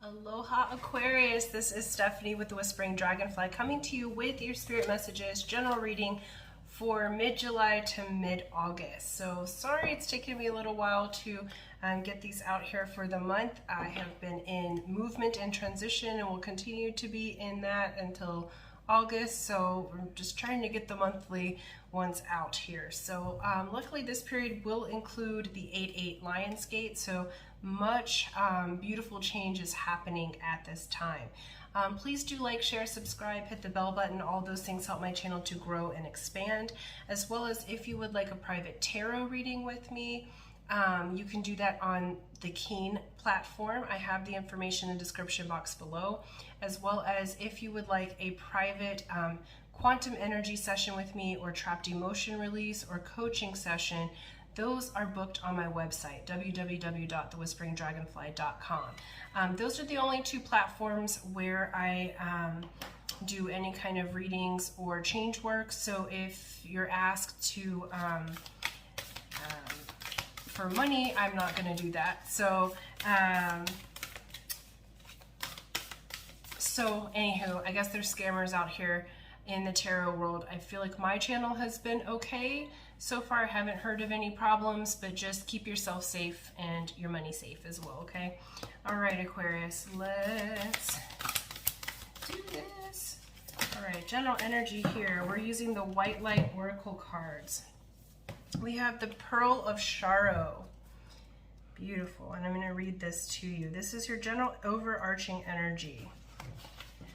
Aloha Aquarius, this is Stephanie with the Whispering Dragonfly coming to you with your spirit messages, general reading for mid-July to mid-August. So sorry it's taken me a little while to get these out here for the month. I have been in movement and transition and will continue to be in that until August, so we're just trying to get the monthly ones out here. So luckily this period will include the 8/8 Lionsgate, so much beautiful change is happening at this time. Please do like, share, subscribe, hit the bell button. All those things help my channel to grow and expand, as well as if you would like a private tarot reading with me, you can do that on the Keen platform. I have the information in the description box below, as well as if you would like a private quantum energy session with me, or trapped emotion release, or coaching session. Those are booked on my website, www.thewhisperingdragonfly.com. Those are the only two platforms where I do any kind of readings or change work. So if you're asked to for money, I'm not going to do that. So anywho, I guess there's scammers out here in the tarot world. I feel like my channel has been okay. So far, I haven't heard of any problems, but just keep yourself safe and your money safe as well, okay? All right, Aquarius, let's do this. All right, general energy here. We're using the White Light Oracle cards. We have the Pearl of Sorrow. Beautiful, and I'm going to read this to you. This is your general overarching energy.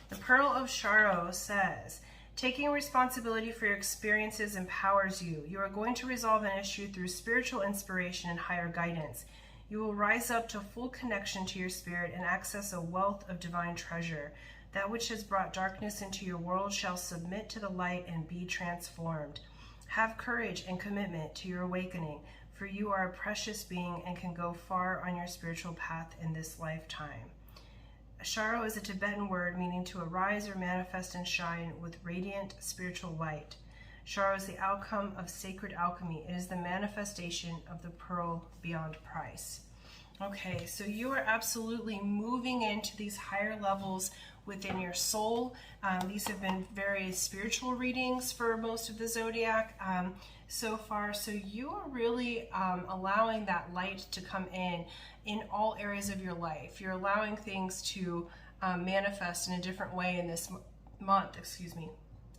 The Pearl of Sorrow says, taking responsibility for your experiences empowers you. You are going to resolve an issue through spiritual inspiration and higher guidance. You will rise up to full connection to your spirit and access a wealth of divine treasure. That which has brought darkness into your world shall submit to the light and be transformed. Have courage and commitment to your awakening, for you are a precious being and can go far on your spiritual path in this lifetime. Sorrow is a Tibetan word meaning to arise or manifest and shine with radiant spiritual light. Sorrow is the outcome of sacred alchemy. It is the manifestation of the pearl beyond price. Okay, so you are absolutely moving into these higher levels within your soul. These have been very spiritual readings for most of the zodiac so far. So you are really allowing that light to come in all areas of your life. You're allowing things to manifest in a different way in this month,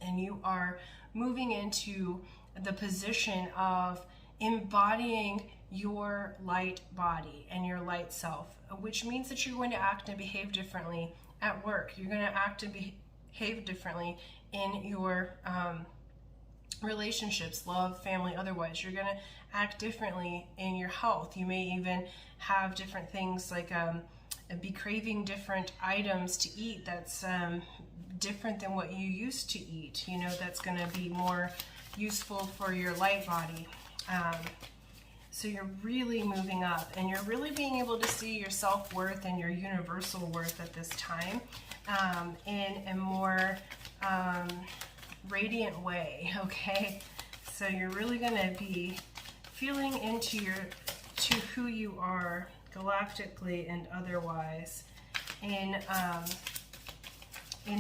and you are moving into the position of embodying your light body and your light self, which means that you're going to act and behave differently at work. You're going to act and behave differently in your relationships, love, family, otherwise. You're going to act differently in your health. You may even have different things like be craving different items to eat that's different than what you used to eat. You know, that's going to be more useful for your light body. So you're really moving up, and you're really being able to see your self-worth and your universal worth at this time in a more radiant way, okay? So you're really going to be feeling into to who you are galactically and otherwise in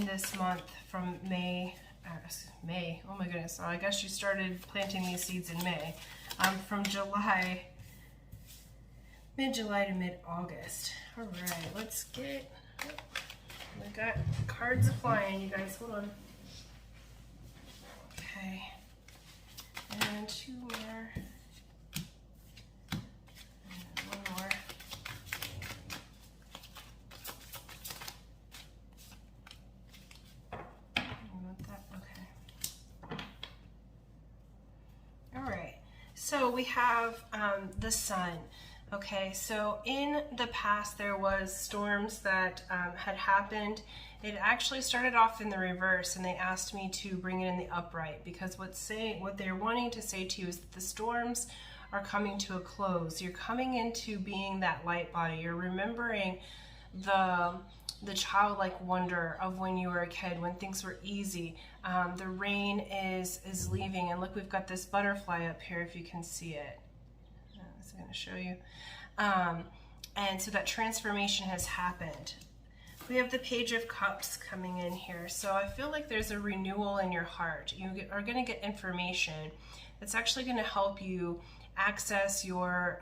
this month from May, oh my goodness, I guess you started planting these seeds in May. From July, mid-July to mid-August. All right, let's get, I got cards flying, you guys, hold on. Okay, and two more, and one more. You want that? Okay. All right. So we have the sun. Okay, so in the past there was storms that had happened. It actually started off in the reverse, and they asked me to bring it in the upright, because what they're wanting to say to you is that the storms are coming to a close. You're coming into being that light body. You're remembering the childlike wonder of when you were a kid, when things were easy. The rain is leaving, and look, we've got this butterfly up here, if you can see it. I'm going to show you. And so that transformation has happened. We have the Page of Cups coming in here. So I feel like there's a renewal in your heart. You are going to get information that's actually going to help you access your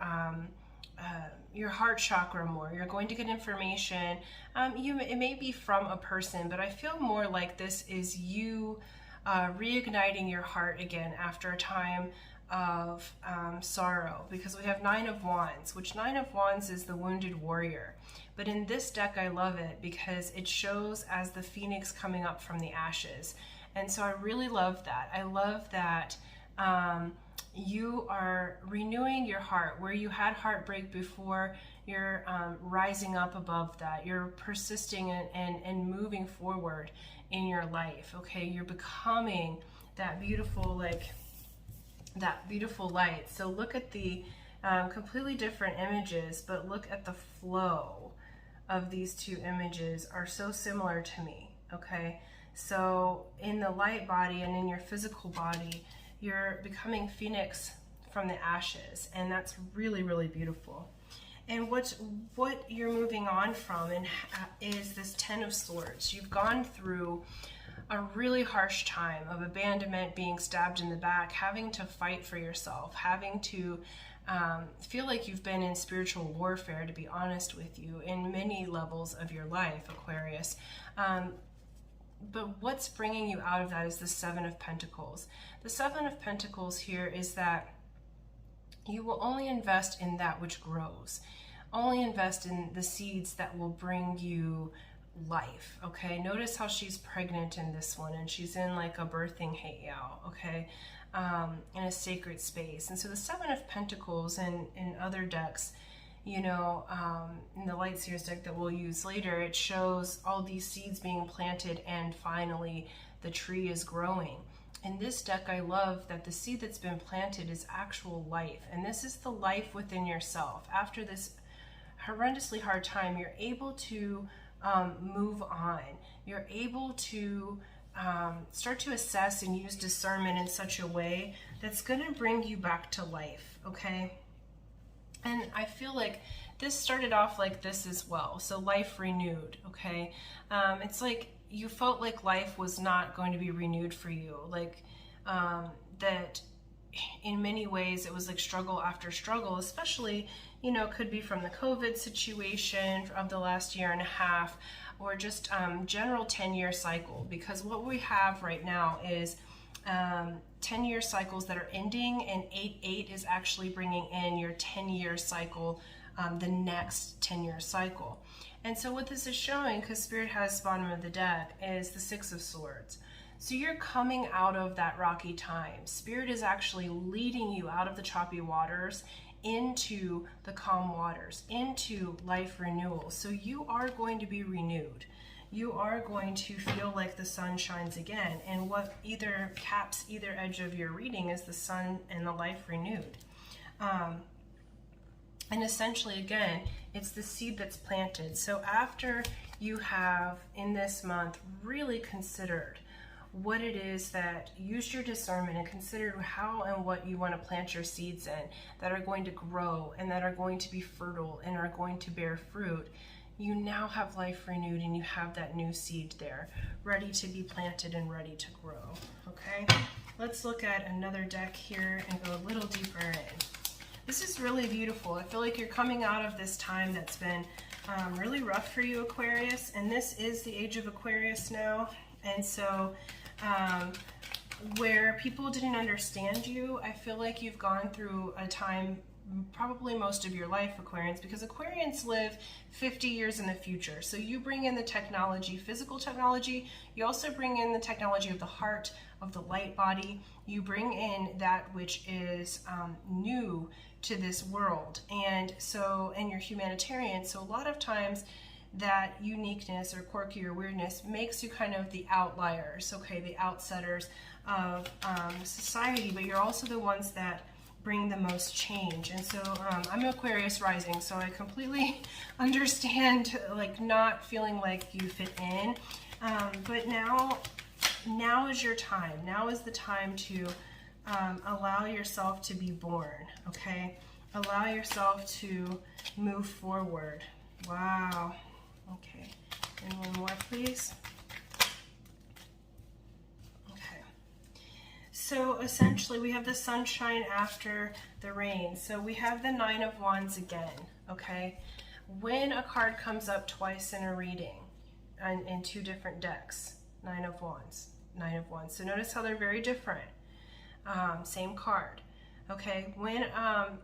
heart chakra more. You're going to get information. It may be from a person, but I feel more like this is you reigniting your heart again after a time of sorrow, because we have Nine of Wands, which Nine of Wands is the wounded warrior. But in this deck, I love it because it shows as the phoenix coming up from the ashes. And so I really love that. I love that you are renewing your heart. Where you had heartbreak before, you're rising up above that. You're persisting and moving forward in your life, okay? You're becoming that beautiful, that beautiful light. So look at the completely different images, but look at the flow of these two images are so similar to me, okay? So in the light body and in your physical body, you're becoming phoenix from the ashes, and that's really, really beautiful. And what you're moving on from is this Ten of Swords. You've gone through a really harsh time of abandonment, being stabbed in the back, having to fight for yourself, having to feel like you've been in spiritual warfare, to be honest with you, in many levels of your life, Aquarius. But what's bringing you out of that is the Seven of Pentacles. The Seven of Pentacles here is that you will only invest in that which grows. Only invest in the seeds that will bring you life, okay? Notice how she's pregnant in this one, and she's in like a birthing heiau, okay? In a sacred space. And so the Seven of Pentacles and in other decks, you know, in the Light Seers deck that we'll use later, it shows all these seeds being planted and finally the tree is growing. In this deck, I love that the seed that's been planted is actual life, and this is the life within yourself. After this horrendously hard time, you're able to move on. You're able to start to assess and use discernment in such a way that's going to bring you back to life, okay? And I feel like this started off like this as well. So life renewed, okay? It's like you felt like life was not going to be renewed for you. Like that in many ways it was like struggle after struggle, especially, you know, could be from the COVID situation of the last year and a half, or just general 10-year cycle. Because what we have right now is 10-year cycles that are ending, and 8-8 is actually bringing in your 10-year cycle, the next 10-year cycle. And so what this is showing, because Spirit has bottom of the deck, is the Six of Swords. So you're coming out of that rocky time. Spirit is actually leading you out of the choppy waters into the calm waters, into life renewal. So you are going to be renewed. You are going to feel like the sun shines again. And what either caps either edge of your reading is the sun and the life renewed. And essentially, again, it's the seed that's planted. So after you have, in this month, really considered what it is that, used your discernment and considered how and what you want to plant your seeds in that are going to grow and that are going to be fertile and are going to bear fruit, you now have life renewed, and you have that new seed there ready to be planted and ready to grow. Okay, let's look at another deck here and go a little deeper in. This is really beautiful. I feel like you're coming out of this time that's been really rough for you, Aquarius, and this is the age of Aquarius now. And so where people didn't understand you, I feel like you've gone through a time, probably most of your life, Aquarians, because Aquarians live 50 years in the future. So you bring in the technology, physical technology. You also bring in the technology of the heart, of the light body. You bring in that which is new to this world. And you're humanitarian. So a lot of times that uniqueness or quirky or weirdness makes you kind of the outliers, okay, the outsiders of society, but you're also the ones that bring the most change. And so I'm Aquarius rising, so I completely understand like not feeling like you fit in, but now is your time. Now is the time to allow yourself to be born, okay? Allow yourself to move forward. Wow. Okay, And one more, please. Okay. So essentially, we have the sunshine after the rain. So we have the Nine of Wands again, okay? When a card comes up twice in a reading, and in two different decks, Nine of Wands, Nine of Wands. So notice how they're very different. Same card. Okay, when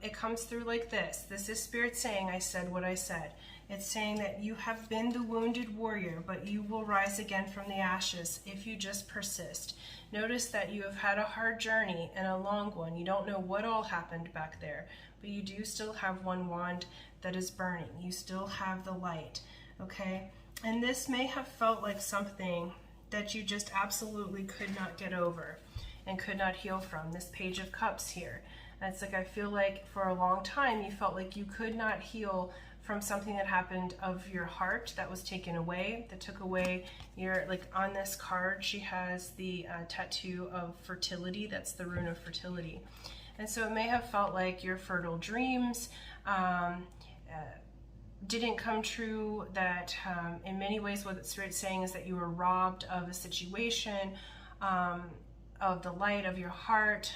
it comes through like this is Spirit saying, I said what I said. It's saying that you have been the wounded warrior, but you will rise again from the ashes if you just persist. Notice that you have had a hard journey and a long one. You don't know what all happened back there, but you do still have one wand that is burning. You still have the light, okay? And this may have felt like something that you just absolutely could not get over and could not heal from. This Page of Cups here. It's like, I feel like for a long time you felt like you could not heal from something that happened of your heart that was taken away, that took away your, like on this card, she has the tattoo of fertility. That's the rune of fertility. And so it may have felt like your fertile dreams didn't come true, that in many ways what Spirit's saying is that you were robbed of a situation, of the light of your heart,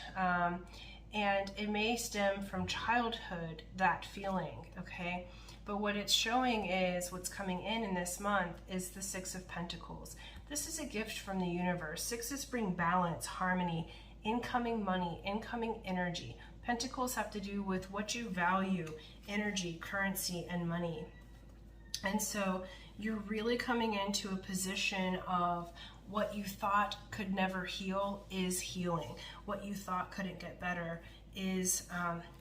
and it may stem from childhood, that feeling, okay? But what it's showing is, what's coming in this month is the Six of Pentacles. This is a gift from the universe. Sixes bring balance, harmony, incoming money, incoming energy. Pentacles have to do with what you value, energy, currency, and money. And so you're really coming into a position of what you thought could never heal is healing. What you thought couldn't get better is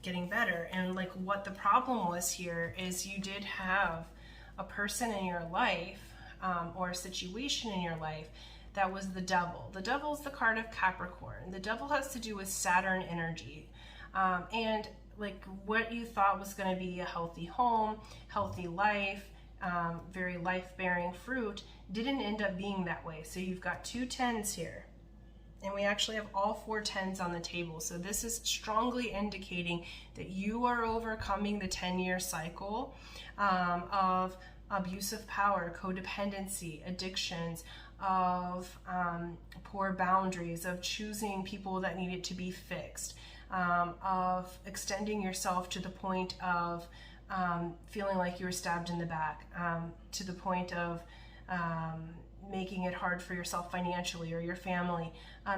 getting better. And like what the problem was here is you did have a person in your life or a situation in your life that was the devil. The devil is the card of Capricorn. The devil has to do with Saturn energy. And like what you thought was going to be a healthy home, healthy life, very life-bearing fruit didn't end up being that way. So you've got two tens here, and we actually have all four tens on the table. So this is strongly indicating that you are overcoming the 10-year cycle of abusive power, codependency, addictions, of poor boundaries, of choosing people that needed to be fixed, of extending yourself to the point of feeling like you were stabbed in the back, to the point of making it hard for yourself financially or your family.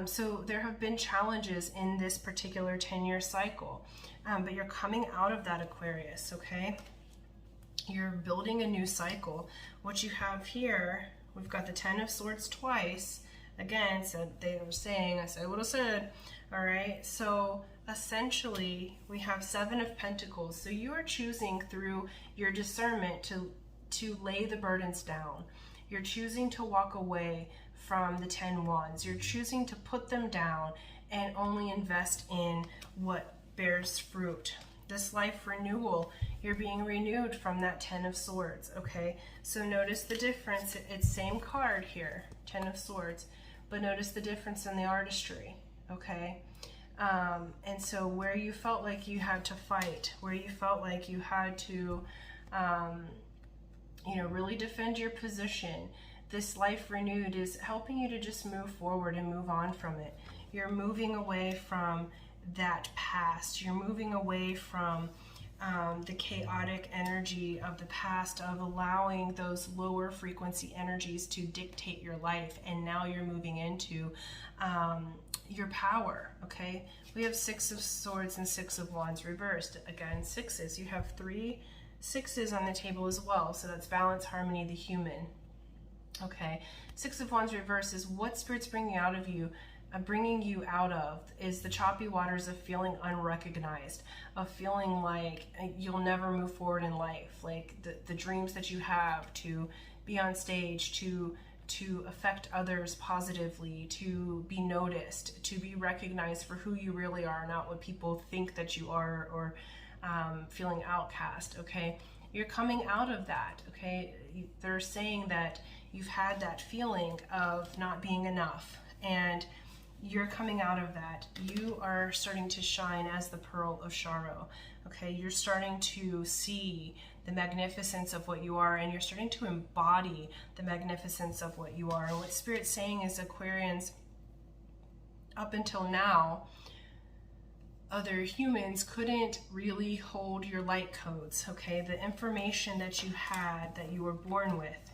So there have been challenges in this particular 10-year cycle, but you're coming out of that, Aquarius, okay? You're building a new cycle. What you have here, we've got the Ten of Swords twice. Again, so they were saying, I said what I said, all right? So essentially, we have Seven of Pentacles. So you are choosing through your discernment to lay the burdens down. You're choosing to walk away from the 10 Wands. You're choosing to put them down and only invest in what bears fruit. This life renewal, you're being renewed from that 10 of Swords, okay? So notice the difference. It's same card here, 10 of Swords, but notice the difference in the artistry, okay? And so where you felt like you had to fight, where you felt like you had to, really defend your position, this life renewed is helping you to just move forward and move on from it. You're moving away from that past. You're moving away from the chaotic energy of the past, of allowing those lower frequency energies to dictate your life. And now you're moving into your power, okay? We have Six of Swords and Six of Wands reversed. Again, sixes. You have 3 sixes on the table as well. So that's balance, harmony, the human. Okay. Six of Wands reversed is what Spirit's bringing you out of is the choppy waters of feeling unrecognized, of feeling like you'll never move forward in life, like the dreams that you have to be on stage, to affect others positively, to be noticed, to be recognized for who you really are, not what people think that you are, or feeling outcast, okay? You're coming out of that, okay? They're saying that you've had that feeling of not being enough, and you're coming out of that. You are starting to shine as the pearl of Sharo. Okay, you're starting to see the magnificence of what you are, and you're starting to embody the magnificence of what you are. And what Spirit's saying is, Aquarians, up until now, other humans couldn't really hold your light codes, okay? The information that you had, that you were born with,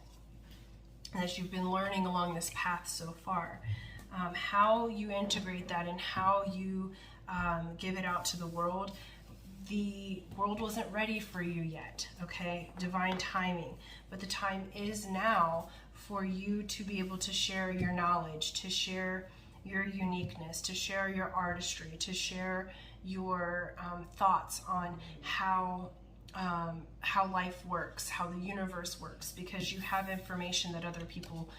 that you've been learning along this path so far, how you integrate that and how you give it out to the world wasn't ready for you yet, okay? Divine timing. But the time is now for you to be able to share your knowledge, to share your uniqueness, to share your artistry, to share your thoughts on how life works, how the universe works, because you have information that other people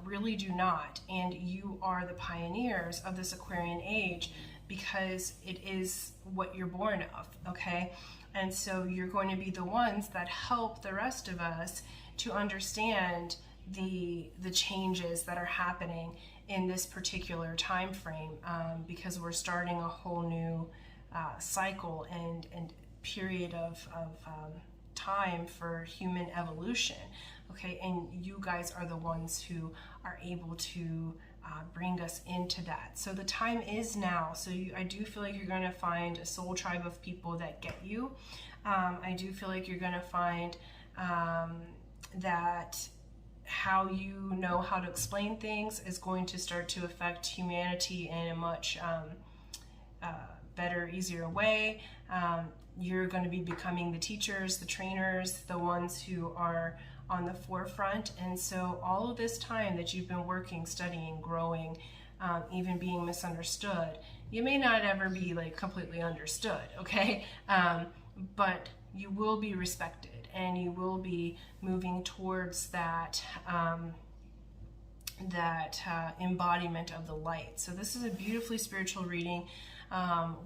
really do not. And you are the pioneers of this Aquarian age because it is what you're born of, okay? And so you're going to be the ones that help the rest of us to understand the changes that are happening in this particular time frame, because we're starting a whole new cycle and period of time for human evolution, okay? And you guys are the ones who are able to bring us into that. So the time is now. So I do feel like you're going to find a soul tribe of people that get you. I do feel like you're going to find that how you know how to explain things is going to start to affect humanity in a much better, easier way. You're going to be becoming the teachers, the trainers, the ones who are on the forefront. And so all of this time that you've been working, studying, growing, even being misunderstood, you may not ever be like completely understood, okay? But you will be respected, and you will be moving towards that embodiment of the light. So this is a beautifully spiritual reading.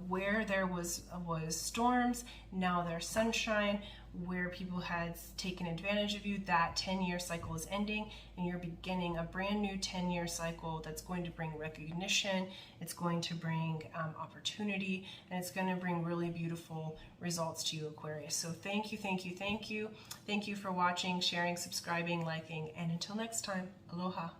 Where there was storms, now there's sunshine. Where people had taken advantage of you, that 10-year cycle is ending, and you're beginning a brand new 10-year cycle that's going to bring recognition, it's going to bring opportunity, and it's going to bring really beautiful results to you, Aquarius. So thank you, thank you, thank you. Thank you for watching, sharing, subscribing, liking, and until next time, aloha.